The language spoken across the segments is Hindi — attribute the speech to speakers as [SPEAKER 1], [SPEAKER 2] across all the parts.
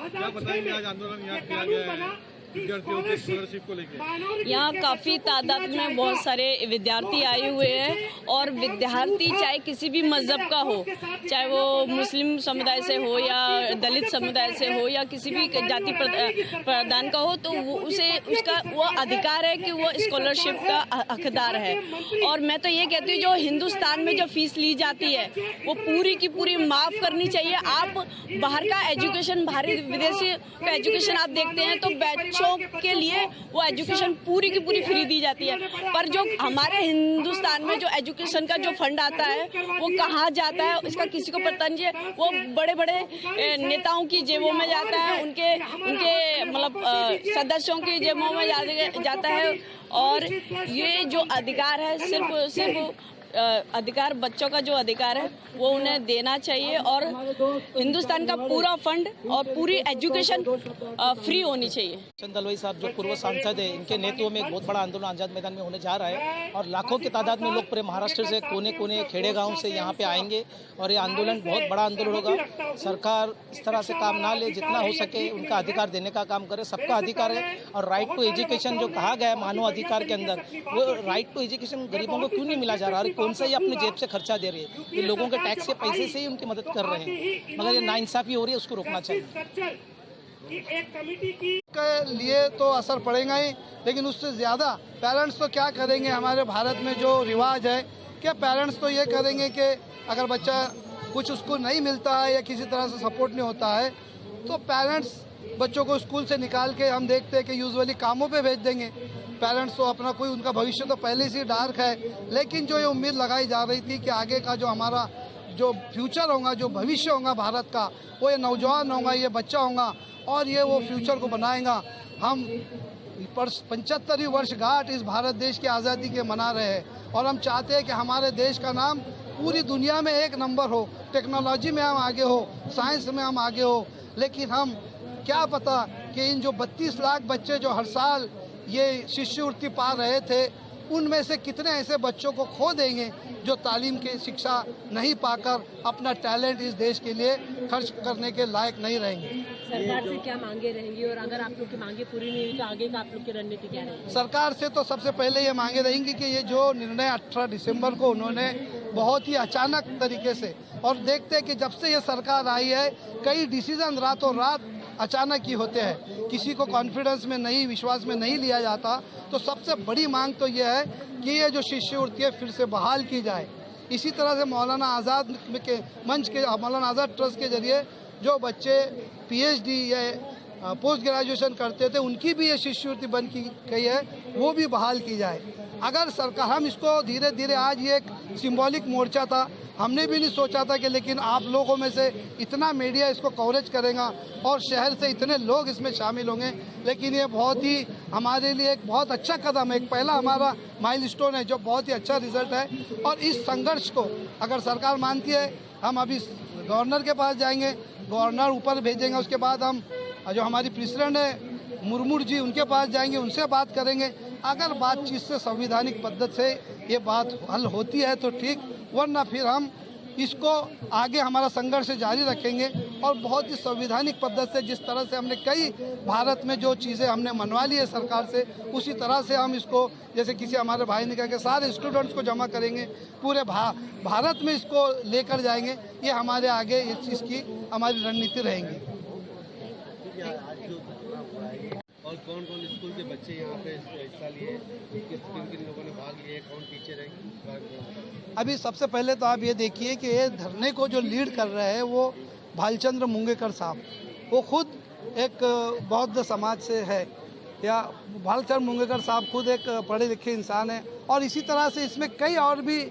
[SPEAKER 1] क्या बताएंगे, आज आंदोलन यहाँ किया गया है विद्यार्थियों के स्कॉलरशिप को लेकर?
[SPEAKER 2] यहाँ काफ़ी तादाद में बहुत सारे विद्यार्थी आए हुए हैं और विद्यार्थी चाहे किसी भी मजहब का हो, चाहे वो मुस्लिम समुदाय से हो या दलित समुदाय से हो या किसी भी जाति प्रदान का हो, तो वो उसका वो अधिकार है कि वो स्कॉलरशिप का हकदार है। और मैं तो ये कहती हूँ जो हिंदुस्तान में जो फीस ली जाती है वो पूरी की पूरी माफ़ करनी चाहिए। आप बाहर का एजुकेशन, बाहरी विदेशी का एजुकेशन आप देखते हैं तो बच्चों के लिए वो एजुकेशन पूरी की पूरी फ्री दी जाती है, पर जो हमारे हिंदुस्तान में जो एजुकेशन का जो फंड आता है वो कहाँ जाता है इसका किसी को पता नहीं है। वो बड़े बड़े नेताओं की जेबों में जाता है, उनके मतलब सदस्यों की जेबों में जाता है। और ये जो अधिकार है सिर्फ अधिकार, बच्चों का जो अधिकार है वो उन्हें देना चाहिए और हिंदुस्तान का पूरा फंड और पूरी एजुकेशन फ्री होनी चाहिए।
[SPEAKER 3] दलवाई साहब जो पूर्व सांसद है, इनके नेतृत्व में एक बहुत बड़ा आंदोलन आजाद मैदान में होने जा रहा है और लाखों की तादाद में लोग पूरे महाराष्ट्र से कोने कोने खेड़े गांव से यहाँ पे आएंगे और ये आंदोलन बहुत बड़ा आंदोलन होगा। सरकार इस तरह से काम ना ले, जितना हो सके उनका अधिकार देने का काम करे। सबका अधिकार है और राइट टू एजुकेशन जो कहा गया है मानव अधिकार के अंदर, वो राइट टू एजुकेशन गरीबों को क्यों नहीं मिला जा रहा है? कौन सा ये अपने जेब से खर्चा दे रही है? ये लोगों के टैक्स के पैसे से ही उनकी मदद कर रहे हैं, मगर ये नाइंसाफी हो रही है, उसको रोकना चाहिए।
[SPEAKER 4] के लिए तो असर पड़ेगा ही, लेकिन उससे ज़्यादा पेरेंट्स तो क्या करेंगे? हमारे भारत में जो रिवाज है कि पेरेंट्स तो ये करेंगे कि अगर बच्चा कुछ उसको नहीं मिलता है या किसी तरह से सपोर्ट नहीं होता है तो पेरेंट्स बच्चों को स्कूल से निकाल के हम देखते हैं कि यूजुअली कामों पे भेज देंगे। पेरेंट्स तो अपना कोई उनका भविष्य तो पहले से डार्क है, लेकिन जो ये उम्मीद लगाई जा रही थी कि आगे का जो हमारा जो फ्यूचर होगा, जो भविष्य होगा भारत का, वो ये नौजवान होगा, ये बच्चा होगा और ये वो फ्यूचर को बनाएगा। हम 75वीं वर्षगांठ इस भारत देश की आज़ादी के मना रहे हैं और हम चाहते हैं कि हमारे देश का नाम पूरी दुनिया में एक नंबर हो, टेक्नोलॉजी में हम आगे हो, साइंस में हम आगे हो। लेकिन हम क्या पता कि इन जो 32 लाख बच्चे जो हर साल ये शिष्यवृत्ति पा रहे थे, उनमें से कितने ऐसे बच्चों को खो देंगे जो तालीम की शिक्षा नहीं पाकर अपना टैलेंट इस देश के लिए खर्च करने के लायक नहीं रहेंगे।
[SPEAKER 5] सरकार से क्या मांगे रहेंगी और अगर आप लोग की मांगे पूरी नहीं हुई तो आगे का आप लोग की रणनीति क्या रहेगी?
[SPEAKER 4] सरकार से तो सबसे पहले ये मांगे रहेंगी कि ये जो निर्णय 18 दिसंबर को उन्होंने बहुत ही अचानक तरीके से, और देखते हैं कि जब से ये सरकार आई है कई डिसीजन रातों रात अचानक ही होते हैं, किसी को कॉन्फिडेंस में नहीं, विश्वास में नहीं लिया जाता। तो सबसे बड़ी मांग तो ये है कि ये जो शिष्यवृत्ति है फिर से बहाल की जाए। इसी तरह से मौलाना आज़ाद के मंच के, मौलाना आज़ाद ट्रस्ट के जरिए जो बच्चे PhD या पोस्ट ग्रेजुएशन करते थे उनकी भी ये शिष्यवृत्ति बंद की गई है, वो भी बहाल की जाए। अगर सरकार, हम इसको धीरे धीरे, आज ये एक सिंबॉलिक मोर्चा था, हमने भी नहीं सोचा था कि लेकिन आप लोगों में से इतना मीडिया इसको कवरेज करेगा और शहर से इतने लोग इसमें शामिल होंगे। लेकिन ये बहुत ही हमारे लिए एक बहुत अच्छा कदम है, एक पहला हमारा माइलस्टोन है जो बहुत ही अच्छा रिजल्ट है। और इस संघर्ष को अगर सरकार मानती है, हम अभी गवर्नर के पास जाएंगे, गवर्नर ऊपर भेजेंगे, उसके बाद हम जो हमारी प्रेसिडेंट है मुर्मू जी, उनके पास जाएंगे, उनसे बात करेंगे। अगर बातचीत से, संवैधानिक पद्धति से ये बात हल होती है तो ठीक, वरना फिर हम इसको आगे हमारा संघर्ष जारी रखेंगे और बहुत ही संवैधानिक पद्धति से, जिस तरह से हमने कई भारत में जो चीज़ें हमने मनवा ली है सरकार से, उसी तरह से हम इसको, जैसे किसी हमारे भाई ने कहा कि सारे स्टूडेंट्स को जमा करेंगे, पूरे भारत में इसको लेकर जाएंगे। ये हमारे आगे इस चीज़ की हमारी रणनीति रहेंगी।
[SPEAKER 1] और कौन कौन स्कूल के बच्चे यहाँ पे हिस्सा लिए, किन लोगों ने भाग लिए, कौन टीचर है?
[SPEAKER 4] अभी सबसे पहले तो आप ये देखिए कि ये धरने को जो लीड कर रहे हैं वो भालचंद्र मुंगेकर साहब, वो खुद एक बौद्ध समाज से है, या भालचंद्र मुंगेकर साहब खुद एक पढ़े लिखे इंसान है। और इसी तरह से इसमें कई और भी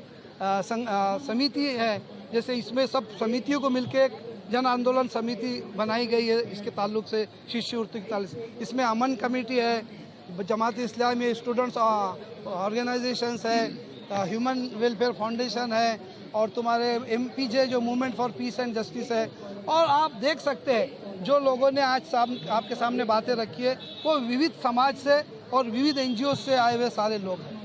[SPEAKER 4] समिति है, जैसे इसमें सब समितियों को मिलकर एक जन आंदोलन समिति बनाई गई है इसके ताल्लुक से, शिष्यवृत्ति के ताल्लुक से। इसमें अमन कमेटी है, जमात इस्लामी, स्टूडेंट्स ऑर्गेनाइजेशंस है, ह्यूमन वेलफेयर फाउंडेशन है और तुम्हारे MPJ जो movement for piece and justice है। और आप देख सकते हैं जो लोगों ने आज आपके सामने बातें रखी है वो विविध समाज से और विविध NGO से आए हुए सारे लोग हैं।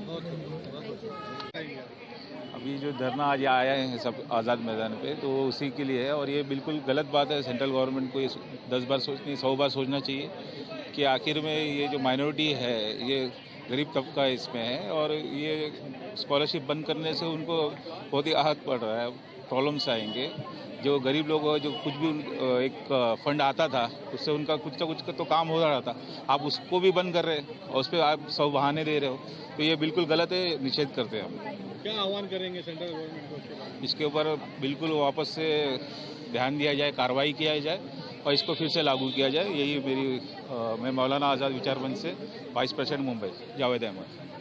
[SPEAKER 6] अभी जो धरना आज आया है सब आज़ाद मैदान पे, तो उसी के लिए है। और ये बिल्कुल गलत बात है। सेंट्रल गवर्नमेंट को ये 10 बार सोचनी 100 बार सोचना चाहिए कि आखिर में ये जो माइनॉरिटी है, ये गरीब तबका इसमें है, और ये स्कॉलरशिप बंद करने से उनको बहुत ही आहत पड़ रहा है, प्रॉब्लम्स आएंगे। जो गरीब लोग जो कुछ भी एक फंड आता था उससे उनका कुछ ना कुछ तो काम हो रहा था, आप उसको भी बंद कर रहे हैं और उस पर आप सब बहाने दे रहे हो, तो ये बिल्कुल गलत है, निषेध करते हैं हम।
[SPEAKER 1] क्या आह्वान करेंगे सेंट्रल गवर्नमेंट को?
[SPEAKER 6] इसके ऊपर बिल्कुल वापस से ध्यान दिया जाए, कार्रवाई किया जाए और इसको फिर से लागू किया जाए। यही मैं मौलाना आज़ाद विचार मंच से वाइस प्रेसिडेंट मुंबई जावेद अहमद।